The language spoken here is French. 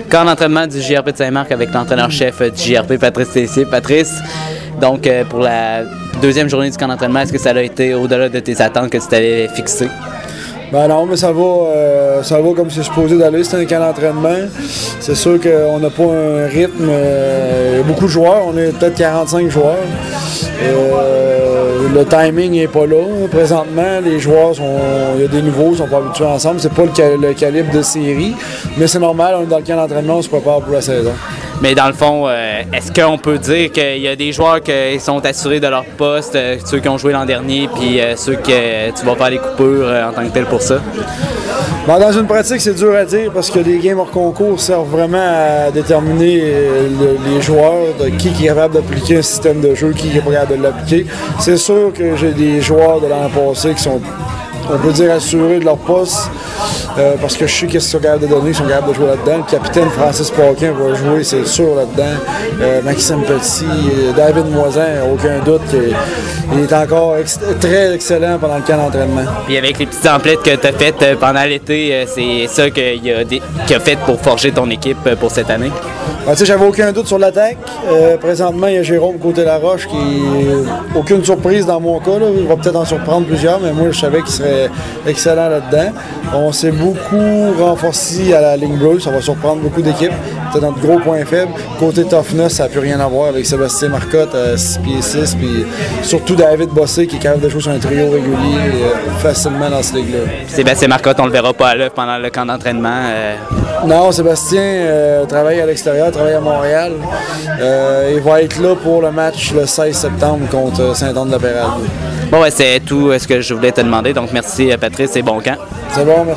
Camp d'entraînement du JRP de Saint-Marc avec l'entraîneur-chef du JRP, Patrice Tessier. Patrice, donc pour la deuxième journée du camp d'entraînement, est-ce que ça a été au-delà de tes attentes que tu t'avais fixé? Ben non, mais ça va comme c'est supposé d'aller. C'est un camp d'entraînement. C'est sûr qu'on n'a pas un rythme. Il y a beaucoup de joueurs. On est peut-être 45 joueurs. Le timing n'est pas là. Présentement, les joueurs il y a des nouveaux, ils ne sont pas habitués ensemble. C'est pas le calibre de série. Mais c'est normal, on est dans le camp d'entraînement, on se prépare pour la saison. Mais dans le fond, est-ce qu'on peut dire qu'il y a des joueurs qui sont assurés de leur poste, ceux qui ont joué l'an dernier, puis ceux que tu vas faire les coupures en tant que tel pour ça? Ben, dans une pratique, c'est dur à dire parce que les games hors concours servent vraiment à déterminer les joueurs, de qui est capable d'appliquer un système de jeu, qui est pas capable de l'appliquer. C'est sûr que j'ai des joueurs de l'an passé qui sont, on peut dire, assurés de leur poste. Parce que je sais qu'est-ce qu'ils sont capables de donner, ils sont capables de jouer là-dedans. Le capitaine Francis Paquin va jouer, c'est sûr, là-dedans. Maxime Petit, David Moisin, aucun doute qu'il est encore très excellent pendant le camp d'entraînement. Puis avec les petites emplettes que tu as faites pendant l'été, c'est ça qu'il a fait pour forger ton équipe pour cette année? Ben, j'avais aucun doute sur l'attaque. Présentement, il y a Jérôme Côté-Laroche qui est aucune surprise dans mon cas. Là. Il va peut-être en surprendre plusieurs, mais moi, je savais qu'il serait excellent là-dedans. On s'est beaucoup renforcé à la ligne bleue, ça va surprendre beaucoup d'équipes. C'est notre gros point faible. Côté toughness, ça n'a plus rien à voir avec Sébastien Marcotte à 6 pieds 6, puis surtout David Bossé qui est capable de jouer sur un trio régulier facilement dans cette ligue-là. Sébastien Marcotte, on ne le verra pas à l'œuvre pendant le camp d'entraînement. Non, Sébastien travaille à l'extérieur, travaille à Montréal. Il va être là pour le match le 16 septembre contre Saint-Anne-de-la-Pérade. Bon, ouais, c'est tout ce que je voulais te demander. Donc, merci Patrice et bon camp. C'est bon, merci.